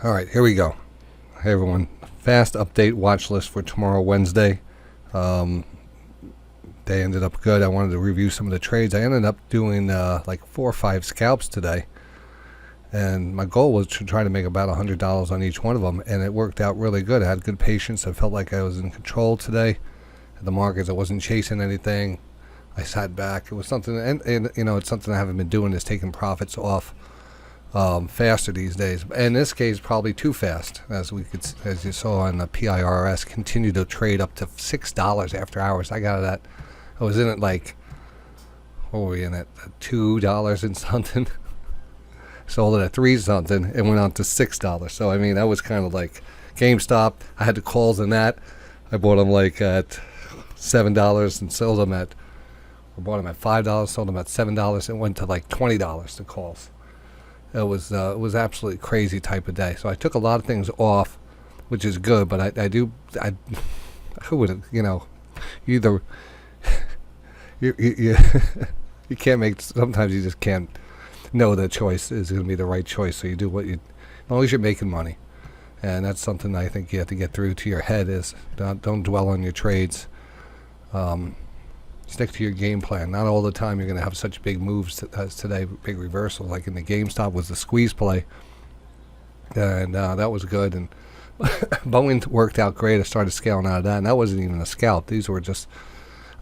All right, here we go. Hey everyone, fast update watch list for tomorrow, Wednesday. Um, they ended up good. I wanted to review some of the trades. I ended up doing like 4 or 5 scalps today, and my goal was to try to make about $100 on each one of them, and it worked out really good. I had good patience. I felt like I was in control today. The markets, I wasn't chasing anything. I sat back. It was something, and it's something I haven't been doing, is taking profits off faster these days. In this case, probably too fast, as you saw on the PIRS, continued to trade up to $6 after hours. I was in it like, what were we in it? $2 and something. Sold it at 3 something and went on to $6. So I mean, that was kind of like GameStop. I had the calls in that. I bought them like at $7 and sold them at. I bought them at $5, sold them at $7. It went to like $20 the calls. It was absolutely crazy type of day. So I took a lot of things off, which is good. But who would either you you can't make. Sometimes you just can't know the choice is going to be the right choice. So you do as long as you're making money, and that's something I think you have to get through to your head is don't dwell on your trades. Stick to your game plan. Not all the time you're going to have such big moves as today, big reversal. Like in the GameStop was the squeeze play, and that was good. And Boeing worked out great. I started scaling out of that, and that wasn't even a scalp. These were just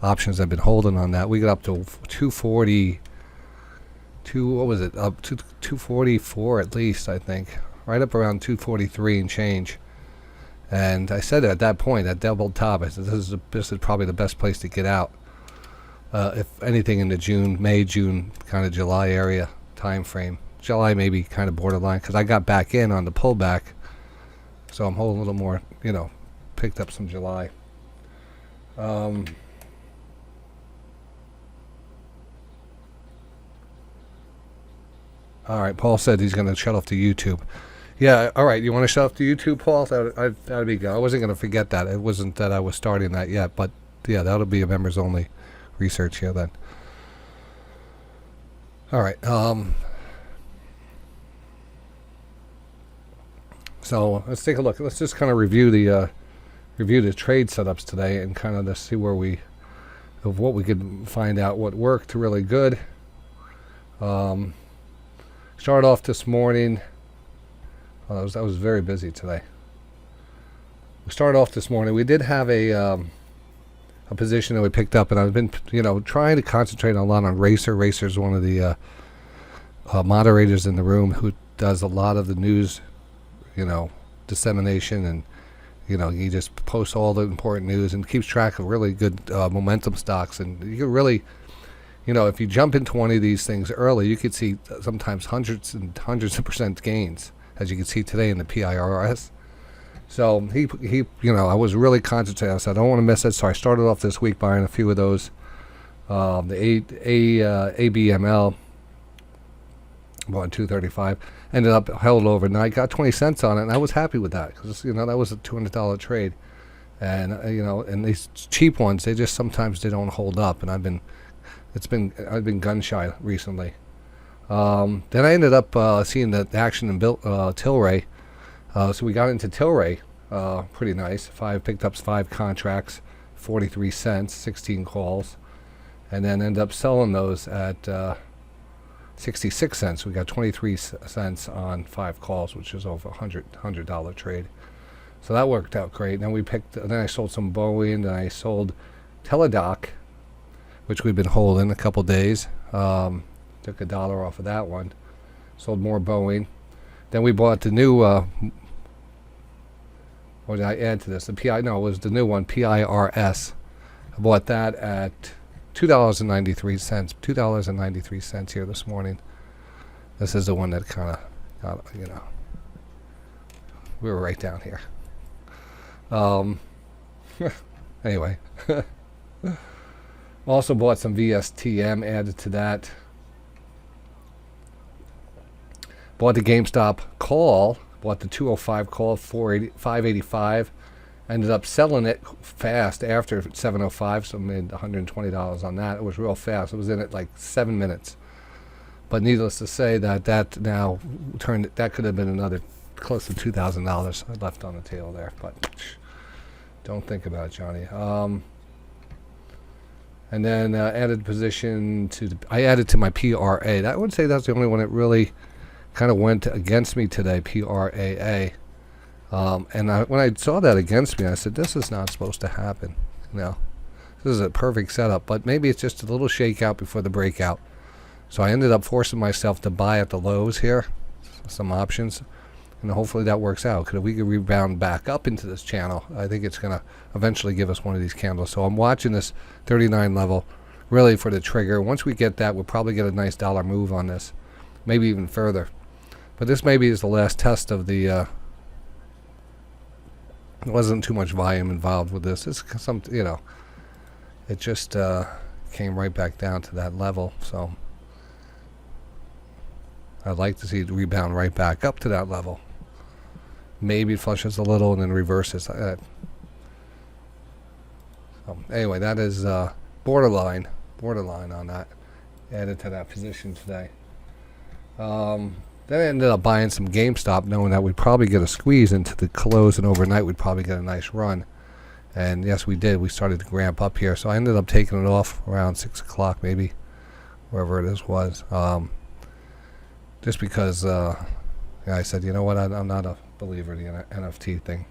options I've been holding on that. We got up to 240. What was it? Up to 244 at least, I think. Right up around 243 and change. And I said at that point, that double top, I said this is probably the best place to get out. If anything in the May, June, kind of July area time frame. July maybe kind of borderline, because I got back in on the pullback. So I'm holding a little more, picked up some July. All right, Paul said he's going to shut off the YouTube. Yeah, all right, you want to shut off the YouTube, Paul? That'd be good. I wasn't going to forget that. It wasn't that I was starting that yet, but yeah, that'll be a members only research here then. All right. So let's take a look. Let's just kind of review the trade setups today and kind of just see what we could find out what worked really good. Start off this morning. I was very busy today. We started off this morning. We did have a position that we picked up, and I've been trying to concentrate a lot on Racer. Racer's one of the moderators in the room who does a lot of the news, dissemination, and he just posts all the important news and keeps track of really good momentum stocks. And you can really, if you jump into one of these things early, you could see sometimes hundreds and hundreds of percent gains, as you can see today in the PIRS. So he I was really concentrated. I said I don't want to miss it. So I started off this week buying a few of those. The ABML bought 235. Ended up held overnight. Got 20 cents on it, and I was happy with that because that was a $200 trade. And and these cheap ones, they just sometimes they don't hold up. And I've been gun shy recently. Then I ended up seeing the action in Tilray. So we got into Tilray, pretty nice. Picked up 5 contracts, 43 cents, 16 calls, and then ended up selling those at 66 cents. We got 23 cents on 5 calls, which is over $100 trade. So that worked out great. Then I sold some Boeing, and I sold Teladoc, which we've been holding a couple days. Took $1 off of that one. Sold more Boeing. Then we bought the new. What did I add to this? It was the new one, PIRS. I bought that at $2.93. $2.93 here this morning. This is the one that kind of got, we were right down here. Anyway. Also bought some VSTM, added to that. Bought the GameStop call. Bought the 205 call, 585. Ended up selling it fast after 705, so made $120 on that. It was real fast. It was in it like 7 minutes. But needless to say, that now that could have been another close to $2,000 I left on the table there, but don't think about it, Johnny. And then added position to I added to my PRA. I would say that's the only one that really kind of went against me today, PRAA. And when I saw that against me, I said, this is not supposed to happen. This is a perfect setup, but maybe it's just a little shakeout before the breakout. So I ended up forcing myself to buy at the lows here, some options, and hopefully that works out. Because if we could rebound back up into this channel, I think it's going to eventually give us one of these candles. So I'm watching this 39 level really for the trigger. Once we get that, we'll probably get a nice dollar move on this, maybe even further. But this maybe is the last test of the... there wasn't too much volume involved with this. It's some, it just came right back down to that level. So I'd like to see it rebound right back up to that level. Maybe it flushes a little and then reverses. So anyway, that is borderline on that. Added to that position today. Then I ended up buying some GameStop, knowing that we'd probably get a squeeze into the close, and overnight we'd probably get a nice run. And yes, we did. We started to ramp up here, so I ended up taking it off around 6 o'clock, maybe, wherever it was. Just because I said, you know what, I'm not a believer in the NFT thing.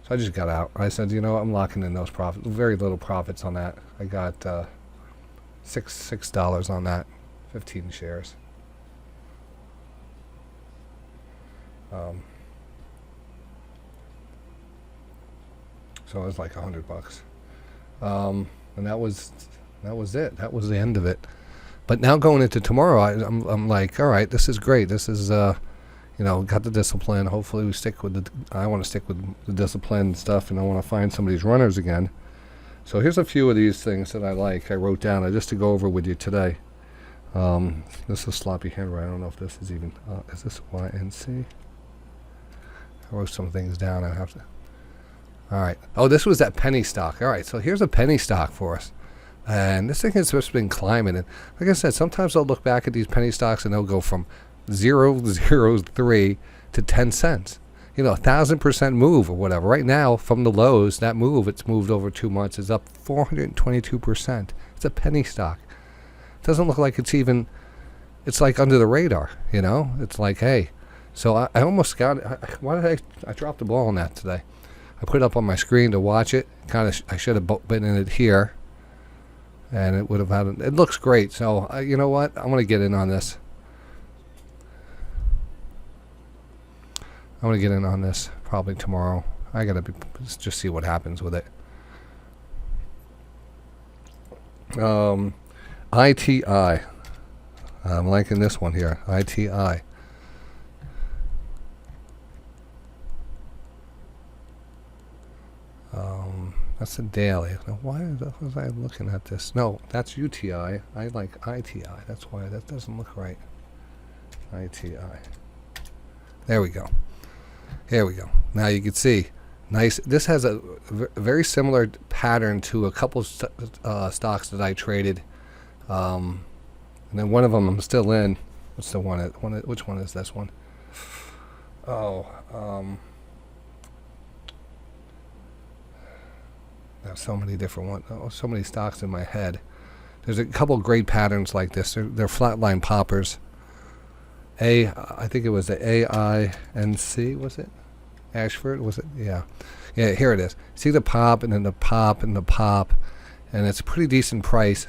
So I just got out. I said, I'm locking in those profits. Very little profits on that. I got $6 on that, 15 shares. So it was like $100. And that was it. That was the end of it. But now going into tomorrow, I'm like, all right, this is great. This is got the discipline. Hopefully we stick with I want to stick with the discipline and stuff, and I want to find some of these runners again. So here's a few of these things that I like. I wrote down just to go over with you today. This is sloppy handwriting. I don't know if this is even is this YNC? I wrote some things down. I have to. All right. Oh, this was that penny stock. All right. So here's a penny stock for us. And this thing has just been climbing. And like I said, sometimes I'll look back at these penny stocks and they'll go from 0.03 to 10 cents. 1,000% move or whatever. Right now, from the lows, that move, it's moved over 2 months, is up 422%. It's a penny stock. It doesn't look like it's like under the radar, It's like, hey. So I almost got it. Why did I dropped the ball on that today? I put it up on my screen to watch it. I should have been in it here. And it would have had it looks great. So, you know what? I'm going to get in on this. I'm going to get in on this probably tomorrow. I got to just see what happens with it. ITI. I'm liking this one here. ITI. That's a daily. Now, why was I looking at this? No, that's UTI. I like ITI. That's why that doesn't look right. ITI. There we go. Here we go. Now you can see. Nice. This has a very similar pattern to a couple stocks that I traded. And then one of them I'm still in. What's the one? Which one is this one? Oh, I have so many different ones. Oh, so many stocks in my head. There's a couple great patterns like this. They're flatline poppers. I think it was the AINC, was it? Ashford, was it? Yeah. Yeah, here it is. See the pop and then the pop and the pop. And it's a pretty decent price.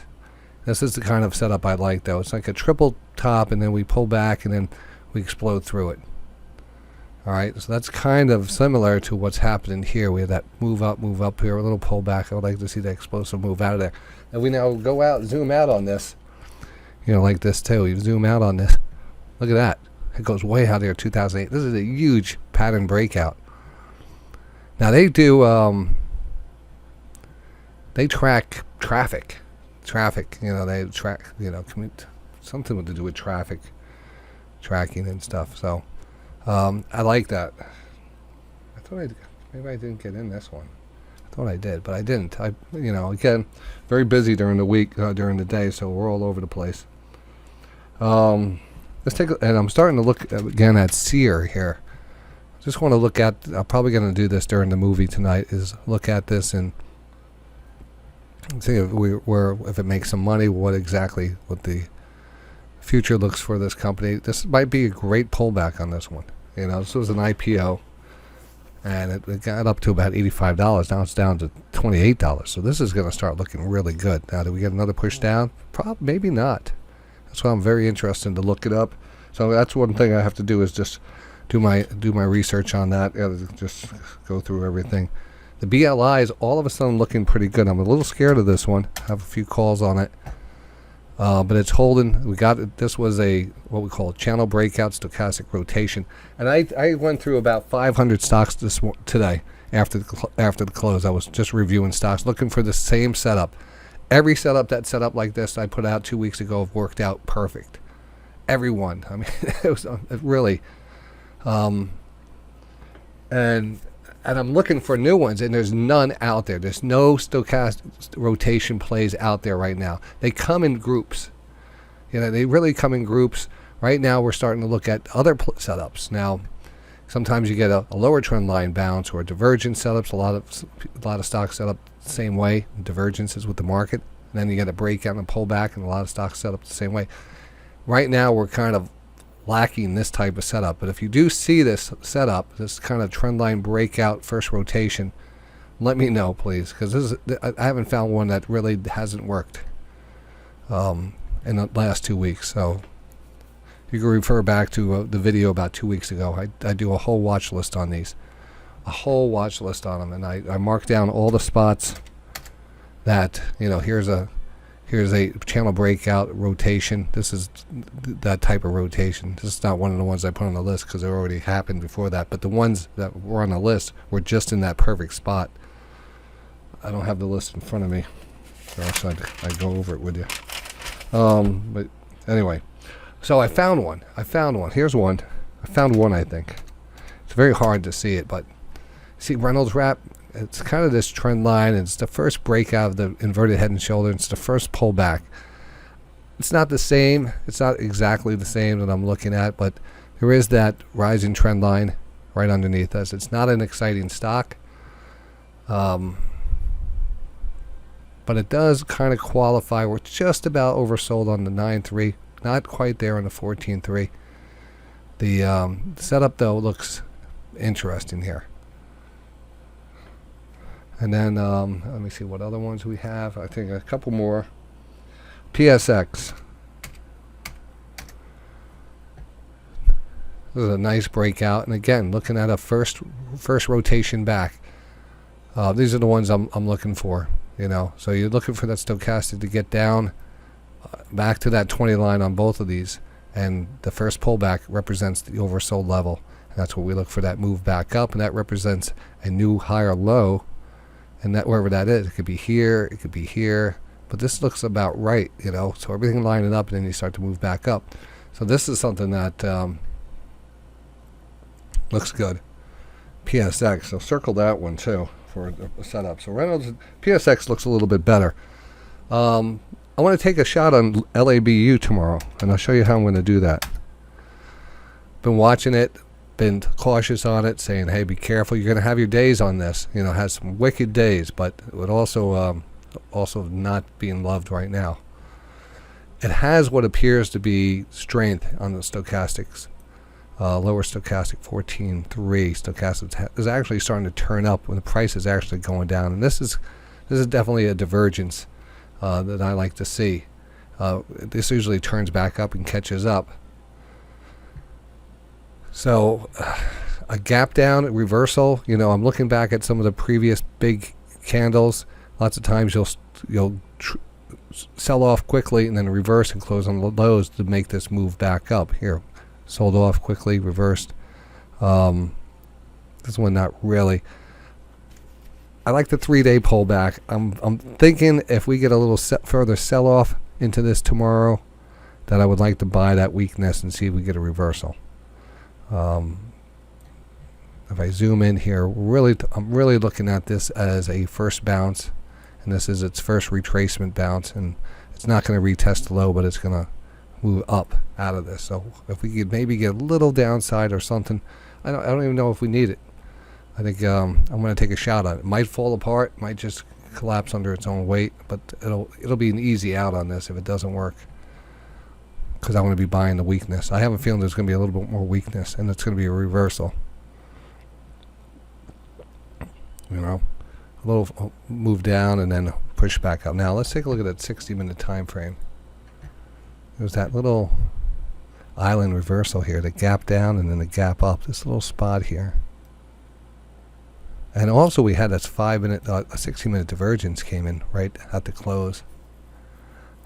This is the kind of setup I like, though. It's like a triple top, and then we pull back, and then we explode through it. All right, so that's kind of similar to what's happening here. We have that move up here, a little pullback. I would like to see the explosive move out of there. And we now go out, zoom out on this. Like this, too. You zoom out on this. Look at that. It goes way out there, 2008. This is a huge pattern breakout. Now, they do, they track traffic. They track, commute, something to do with traffic tracking and stuff. So, I like that. I thought maybe I didn't get in this one. I thought I did, but I didn't. Again, very busy during the week, during the day, so we're all over the place. Let's take, and I'm starting to look again at Sear here. just want to look at, I'm probably going to do this during the movie tonight, is look at this and see if it makes some money, what the future looks for this company. This might be a great pullback on this one. This was an IPO, and it got up to about $85. Now it's down to $28. So this is going to start looking really good. Now, do we get another push down? Maybe not. That's why I'm very interested to look it up. So that's one thing I have to do, is just do my research on that. Just go through everything. The BLI is all of a sudden looking pretty good. I'm a little scared of this one. I have a few calls on it. But it's holding. This was what we call a channel breakout stochastic rotation. And I went through about 500 stocks today after the close. I was just reviewing stocks, looking for the same setup. Every setup that set up like this I put out 2 weeks ago have worked out perfect. Everyone. I mean, it really. And I'm looking for new ones, and there's none out there. There's no stochastic rotation plays out there right now. They come in groups. They really come in groups. Right now, we're starting to look at other setups. Now, sometimes you get a lower trend line bounce or divergence setups. A lot of stocks set up the same way, divergences with the market. And then you get a breakout and a pullback, and a lot of stocks set up the same way. Right now, we're kind of lacking this type of setup. But if you do see this setup, this kind of trend line breakout first rotation, let me know, please, because I haven't found one that really hasn't worked in the last 2 weeks. So you can refer back to the video about 2 weeks ago. I do a whole watch list on these, a whole watch list on them, and I mark down all the spots that, here's a channel breakout rotation. This is that type of rotation. This is not one of the ones I put on the list because it already happened before that. But the ones that were on the list were just in that perfect spot. I don't have the list in front of me, or else I'd go over it with you. But anyway, so I found one. Here's one. I found one, I think. It's very hard to see it, but see Reynolds Wrap? It's kind of this trend line. It's the first breakout of the inverted head and shoulder. It's the first pullback. It's not the same. It's not exactly the same that I'm looking at, but there is that rising trend line right underneath us. It's not an exciting stock, but it does kind of qualify. We're just about oversold on the 9.3, not quite there on the 14.3. The setup, though, looks interesting here. And then, let me see what other ones we have. I think a couple more. PSX. This is a nice breakout. And again, looking at a first rotation back. These are the ones I'm looking for. So you're looking for that stochastic to get down back to that 20 line on both of these. And the first pullback represents the oversold level. And that's what we look for, that move back up. And that represents a new higher low. And that wherever that is, it could be here, it could be here, but this looks about right, so everything lining up, and then you start to move back up. So this is something that looks good. PSX, so circle that one too for a setup. So Reynolds, PSX looks a little bit better. I want to take a shot on LABU tomorrow, and I'll show you how I'm going to do that. Been watching it. Been cautious on it, saying, hey, be careful. You're going to have your days on this. It has some wicked days, but it would also not being loved right now. It has what appears to be strength on the stochastics. Lower stochastic 14.3 stochastic is actually starting to turn up when the price is actually going down. And this is definitely a divergence that I like to see. This usually turns back up and catches up. So a gap down, a reversal, I'm looking back at some of the previous big candles. Lots of times you'll sell off quickly and then reverse and close on the lows to make this move back up. Here, sold off quickly, reversed. This one not really. I like the 3-day pullback. I'm thinking if we get a little further sell-off into this tomorrow, that I would like to buy that weakness and see if we get a reversal. If I zoom in here, I'm really looking at this as a first bounce, and this is its first retracement bounce, and it's not going to retest the low, but it's going to move up out of this. So if we could maybe get a little downside or something, I don't even know if we need it. I think I'm going to take a shot on it. It might fall apart, might just collapse under its own weight, but it'll be an easy out on this if it doesn't work, because I'm going to be buying the weakness. I have a feeling there's going to be a little bit more weakness, and it's going to be a reversal. You know, a little move down and then push back up. Now let's take a look at that 60-minute time frame. There's that little island reversal here, the gap down and then the gap up. This little spot here. And also we had this 60-minute divergence came in right at the close.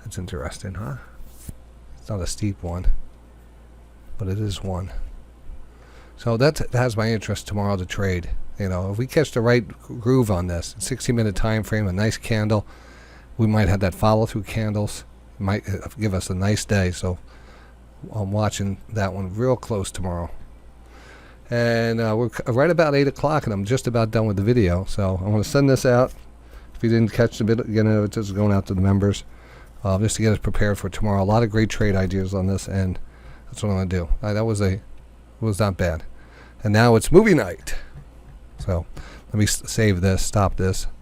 That's interesting, huh? It's not a steep one, but it is one. So that has my interest tomorrow to trade. You know, if we catch the right groove on this, 60-minute time frame, a nice candle, we might have that follow-through candles. It might give us a nice day. So I'm watching that one real close tomorrow. And we're right about 8 o'clock, and I'm just about done with the video. So I'm going to send this out. If you didn't catch the beginning of it, just going out to the members, just to get us prepared for tomorrow. A lot of great trade ideas on this, and that's what I'm going to do. That was not bad. And now it's movie night. So let me save this, stop this.